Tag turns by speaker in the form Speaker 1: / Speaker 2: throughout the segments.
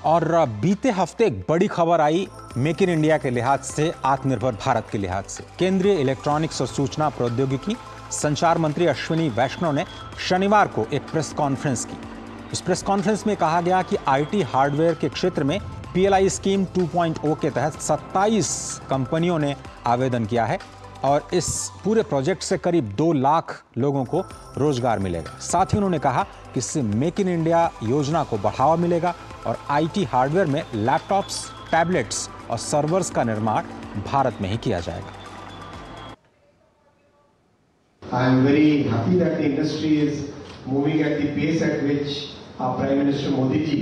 Speaker 1: और बीते हफ्ते एक बड़ी खबर आई मेक इन इंडिया के लिहाज से, आत्मनिर्भर भारत के लिहाज से। केंद्रीय इलेक्ट्रॉनिक्स और सूचना प्रौद्योगिकी संचार मंत्री अश्विनी वैष्णव ने शनिवार को एक प्रेस कॉन्फ्रेंस की। इस प्रेस कॉन्फ्रेंस में कहा गया कि आईटी हार्डवेयर के क्षेत्र में पीएलआई स्कीम 2.0 के तहत 27 कंपनियों ने आवेदन किया है और इस पूरे प्रोजेक्ट से करीब 2 लाख लोगों को रोजगार मिलेगा। साथ ही उन्होंने कहा कि इससे मेक इन इंडिया योजना को बढ़ावा मिलेगा और आईटी हार्डवेयर में लैपटॉप्स, टैबलेट्स और सर्वर्स का निर्माण भारत में ही किया जाएगा।
Speaker 2: I am very happy that the industry is moving at the pace at which our Prime Minister Modi ji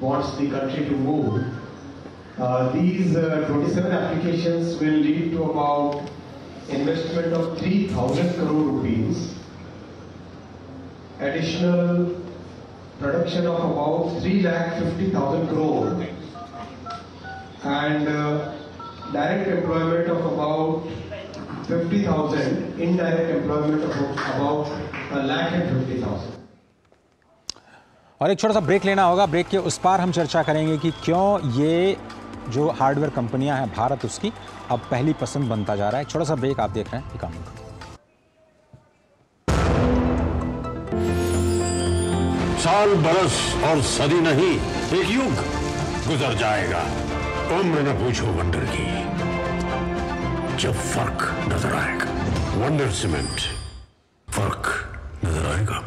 Speaker 2: wants the country to move. These 27 applications will lead to about investment of 3,000 crore rupees, additional production of about 3,50,000 crore, and direct employment of about 50,000, indirect employment of about 1,50,000.
Speaker 1: और एक छोटा सा break लेना होगा। Break के उस पार हम चर्चा करेंगे कि क्यों ये जो हार्डवेयर कंपनियां हैं भारत उसकी अब पहली पसंद बनता जा रहा है। छोटा सा ब्रेक, आप देख रहे हैं इकोनॉमी।
Speaker 3: साल, बरस और सदी नहीं, एक युग गुजर जाएगा। उम्र न पूछो वंडर की, जब फर्क नजर आएगा। वंडर सीमेंट, फर्क नजर आएगा।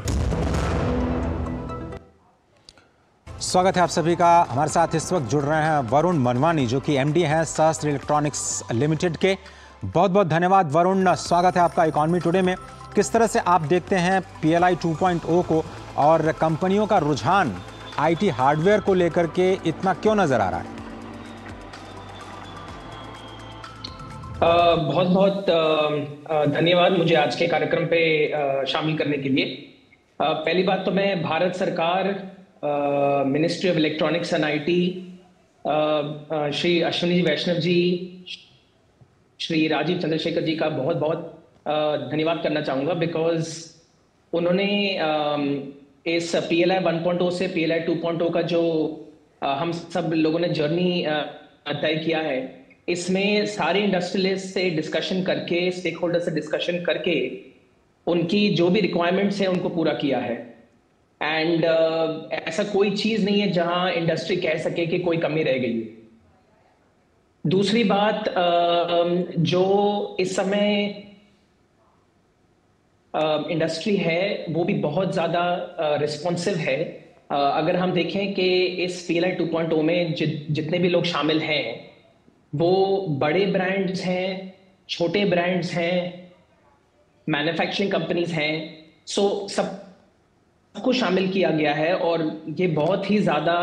Speaker 1: स्वागत है आप सभी का। हमारे साथ इस वक्त जुड़ रहे हैं वरुण मनवानी, जो कि एमडी हैं सहस्त्र इलेक्ट्रॉनिक्स लिमिटेड के। बहुत बहुत धन्यवाद वरुण, स्वागत है आपका इकोनॉमी टुडे में। किस तरह से आप देखते हैं पीएलआई 2.0 को और कंपनियों का रुझान आईटी हार्डवेयर को लेकर के इतना क्यों नजर आ रहा है?
Speaker 4: बहुत बहुत धन्यवाद मुझे आज के कार्यक्रम पे शामिल करने के लिए। पहली बात तो मैं भारत सरकार, ministry of electronics and IT, Shri Ashwini Vaishnaw ji, Shri Rajeev Chandrasekhar ji का बहुत बहुत धन्यवाद करना चाहूँगा, बिकॉज उन्होंने इस पीएलआई 1.0 से पीएलआई 2.0 का जो हम सब लोगों ने जर्नी तय किया है, इसमें सारे इंडस्ट्रियलिस्ट से डिस्कशन करके, स्टेक होल्डर से डिस्कशन करके उनकी जो भी रिक्वायरमेंट्स हैं उनको पूरा किया है। एंड ऐसा कोई चीज नहीं है जहां इंडस्ट्री कह सके कि कोई कमी रह गई है। दूसरी बात, जो इस समय इंडस्ट्री है वो भी बहुत ज़्यादा रिस्पॉन्सिव है। अगर हम देखें कि इस पीएलआई 2.0 में जितने भी लोग शामिल हैं वो बड़े ब्रांड्स हैं, छोटे ब्रांड्स हैं, मैन्युफैक्चरिंग कंपनीज हैं, सो सबको शामिल किया गया है। और ये बहुत ही ज़्यादा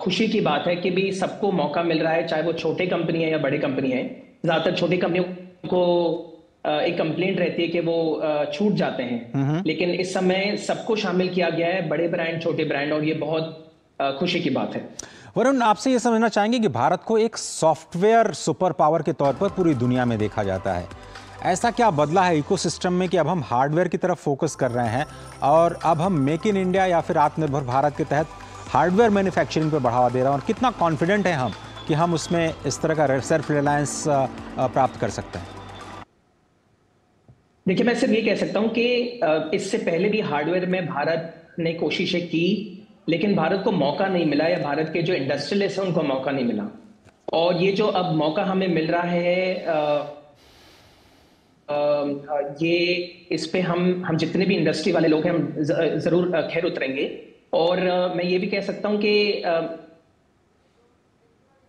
Speaker 4: खुशी की बात है कि भी सबको मौका मिल रहा है, चाहे वो छोटे कंपनी है या बड़ी कंपनी है। ज़्यादातर छोटी कंपनियों को एक कंप्लेंट रहती है कि वो छूट जाते हैं, लेकिन इस समय सबको शामिल किया गया है, बड़े ब्रांड, छोटे ब्रांड, और ये बहुत खुशी की बात है।
Speaker 1: वरुण, आपसे ये समझना चाहेंगे कि भारत को एक सॉफ्टवेयर सुपर पावर के तौर पर पूरी दुनिया में देखा जाता है। ऐसा क्या बदला है इकोसिस्टम में कि अब हम हार्डवेयर की तरफ फोकस कर रहे हैं और अब हम मेक इन इंडिया या फिर आत्मनिर्भर भारत के तहत हार्डवेयर मैन्युफैक्चरिंग पर बढ़ावा दे रहे हैं, और कितना कॉन्फिडेंट हैं हम कि हम उसमें इस तरह का सेल्फ रिलायंस प्राप्त कर सकते हैं?
Speaker 4: देखिए, मैं सिर्फ ये कह सकता हूँ कि इससे पहले भी हार्डवेयर में भारत ने कोशिशें की, लेकिन भारत को मौका नहीं मिला, या भारत के जो इंडस्ट्रियलिस्ट हैं उनको मौका नहीं मिला। और ये जो अब मौका हमें मिल रहा है, ये इस पे हम जितने भी इंडस्ट्री वाले लोग हैं हम जरूर खैर उतरेंगे। और मैं ये भी कह सकता हूँ कि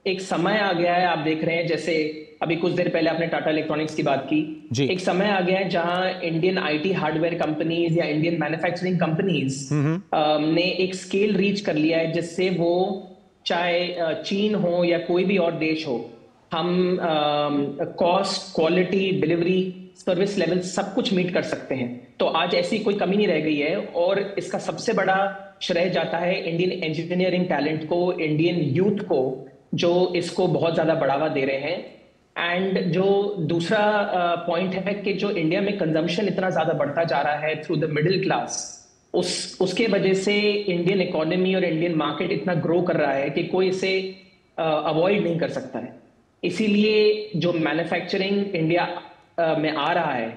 Speaker 4: एक समय आ गया है, आप देख रहे हैं, जैसे अभी कुछ देर पहले आपने टाटा इलेक्ट्रॉनिक्स की बात की, एक समय आ गया है जहां इंडियन आईटी हार्डवेयर कंपनीज या इंडियन मैन्युफैक्चरिंग कंपनीज ने एक स्केल रीच कर लिया है, जिससे वो चाहे चीन हो या कोई भी और देश हो, हम cost, quality, delivery, service level सब कुछ मीट कर सकते हैं। तो आज ऐसी कोई कमी नहीं रह गई है, और इसका सबसे बड़ा श्रेय जाता है इंडियन इंजीनियरिंग टैलेंट को, इंडियन यूथ को, जो इसको बहुत ज्यादा बढ़ावा दे रहे हैं। एंड जो दूसरा पॉइंट है कि जो इंडिया में कंजम्पशन इतना ज्यादा बढ़ता जा रहा है थ्रू द मिडिल क्लास, उसके वजह से इंडियन इकोनॉमी और इंडियन मार्केट इतना ग्रो कर रहा है कि कोई इसे अवॉइड नहीं कर सकता है। इसीलिए जो मैन्युफैक्चरिंग इंडिया में आ रहा है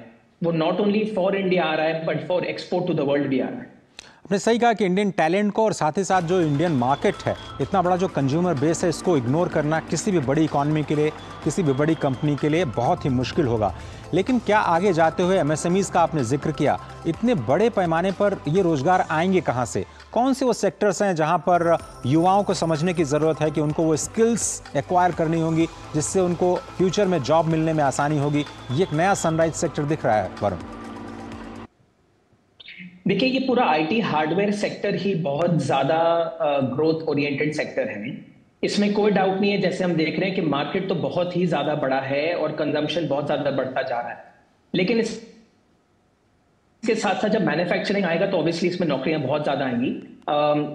Speaker 4: वो नॉट ओनली फॉर इंडिया आ रहा है but for export to the world भी आ रहा है।
Speaker 1: आपने सही कहा कि इंडियन टैलेंट को और साथ ही साथ जो इंडियन मार्केट है, इतना बड़ा जो कंज्यूमर बेस है, इसको इग्नोर करना किसी भी बड़ी इकॉनमी के लिए, किसी भी बड़ी कंपनी के लिए बहुत ही मुश्किल होगा। लेकिन क्या आगे जाते हुए एमएसएमईज का आपने जिक्र किया, इतने बड़े पैमाने पर ये रोजगार आएंगे कहाँ से? कौन से वो सेक्टर्स हैं जहाँ पर युवाओं को समझने की ज़रूरत है कि उनको वो स्किल्स एक्वायर करनी होंगी जिससे उनको फ्यूचर में जॉब मिलने में आसानी होगी? ये एक नया सनराइज सेक्टर दिख रहा है वरुण।
Speaker 4: देखिए, ये पूरा आईटी हार्डवेयर सेक्टर ही बहुत ज्यादा ग्रोथ ओरिएंटेड सेक्टर है। इसमें कोई डाउट नहीं है। जैसे हम देख रहे हैं कि मार्केट तो बहुत ही ज्यादा बड़ा है और कंजम्पशन बहुत ज्यादा बढ़ता जा रहा है, लेकिन इसके साथ साथ जब मैन्युफैक्चरिंग आएगा तो ऑब्वियसली इसमें नौकरियां बहुत ज्यादा आएंगी।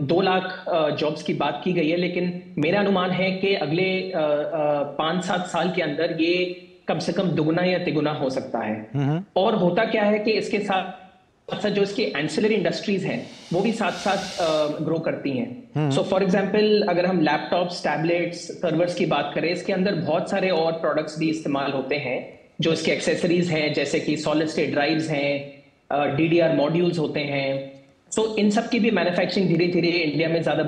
Speaker 4: 2 लाख जॉब्स की बात की गई है, लेकिन मेरा अनुमान है कि अगले 5-7 साल के अंदर ये कम से कम दुगुना या तिगुना हो सकता है। और होता क्या है कि इसके साथ जो इसकी एंसिलरी इंडस्ट्रीज हैं वो भी साथ साथ ग्रो करती हैं। सो फॉर एग्जांपल अगर हम लैपटॉप्स, टैबलेट्स, सर्वर्स की बात करें, इसके अंदर बहुत सारे और प्रोडक्ट्स भी इस्तेमाल होते हैं जो इसके एक्सेसरीज हैं, जैसे कि सॉलिड स्टेट ड्राइव्स हैं, डीडीआर मॉड्यूल्स होते हैं। सो इन सब की भी मैन्युफैक्चरिंग धीरे धीरे इंडिया में ज्यादा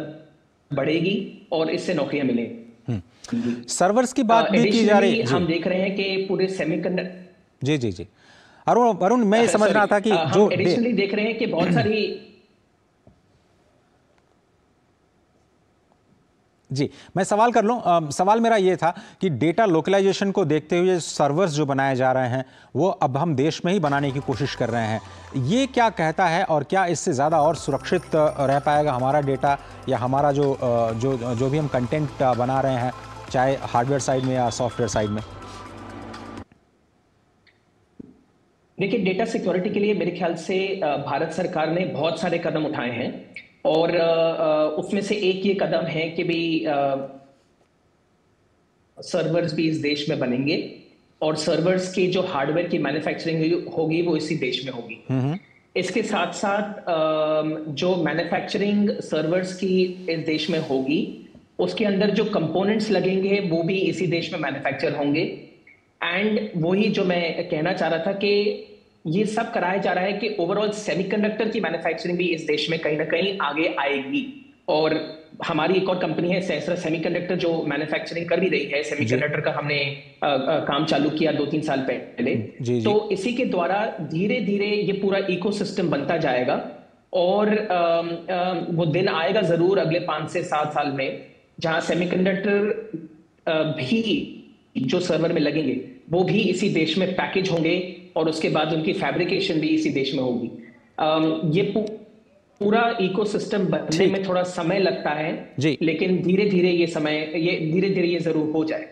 Speaker 4: बढ़ेगी और इससे नौकरियां मिलेंगी।
Speaker 1: सर्वर्स की बात भी की जा रही है।
Speaker 4: हम देख रहे हैं कि पूरे सेमीकंडक्टर
Speaker 1: जी अरुण मैं ये समझ रहा था कि जो
Speaker 4: एडिशनली देख रहे हैं कि बहुत सारी
Speaker 1: जी मैं सवाल कर लूं। सवाल मेरा ये था कि डेटा लोकलाइजेशन को देखते हुए सर्वर्स जो बनाए जा रहे हैं वो अब हम देश में ही बनाने की कोशिश कर रहे हैं, ये क्या कहता है और क्या इससे ज़्यादा और सुरक्षित रह पाएगा हमारा डेटा या हमारा जो भी हम कंटेंट बना रहे हैं, चाहे हार्डवेयर साइड में या सॉफ्टवेयर साइड में?
Speaker 4: देखिए, डेटा सिक्योरिटी के लिए मेरे ख्याल से भारत सरकार ने बहुत सारे कदम उठाए हैं और उसमें से एक ये कदम है कि भी सर्वर्स भी इस देश में बनेंगे और सर्वर्स की जो हार्डवेयर की मैन्युफैक्चरिंग होगी वो इसी देश में होगी। इसके साथ साथ जो मैन्युफैक्चरिंग सर्वर्स की इस देश में होगी उसके अंदर जो कंपोनेंट्स लगेंगे वो भी इसी देश में मैन्युफैक्चर होंगे। एंड वही जो मैं कहना चाह रहा था कि ये सब कराया जा रहा है कि ओवरऑल सेमीकंडक्टर की मैन्युफैक्चरिंग भी इस देश में कहीं ना कहीं आगे आएगी। और हमारी एक और कंपनी है सहस्रा सेमीकंडक्टर जो मैन्युफैक्चरिंग कर भी रही है सेमीकंडक्टर का। हमने काम चालू किया 2-3 साल पहले। तो इसी के द्वारा धीरे धीरे ये पूरा इकोसिस्टम बनता जाएगा और वो दिन आएगा जरूर अगले 5 से 7 साल में जहां सेमीकंडक्टर भी जो सर्वर में लगेंगे वो भी इसी देश में पैकेज होंगे और उसके बाद उनकी फैब्रिकेशन भी इसी देश में होगी। ये पूरा इकोसिस्टम बनने में थोड़ा समय लगता है लेकिन धीरे धीरे ये जरूर हो जाए।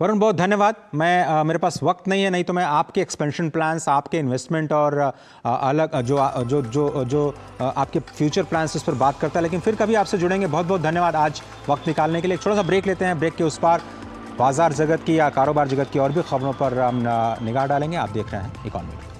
Speaker 1: वरुण बहुत धन्यवाद। मेरे पास वक्त नहीं है, नहीं तो मैं आपके एक्सपेंशन प्लान्स, आपके इन्वेस्टमेंट और अलग जो आपके फ्यूचर प्लान्स उस पर बात करता, लेकिन फिर कभी आपसे जुड़ेंगे। बहुत बहुत धन्यवाद आज वक्त निकालने के लिए। थोड़ा सा ब्रेक लेते हैं, ब्रेक के उस पार बाजार जगत की या कारोबार जगत की और भी खबरों पर हम निगाह डालेंगे। आप देख रहे हैं इकोनॉमी।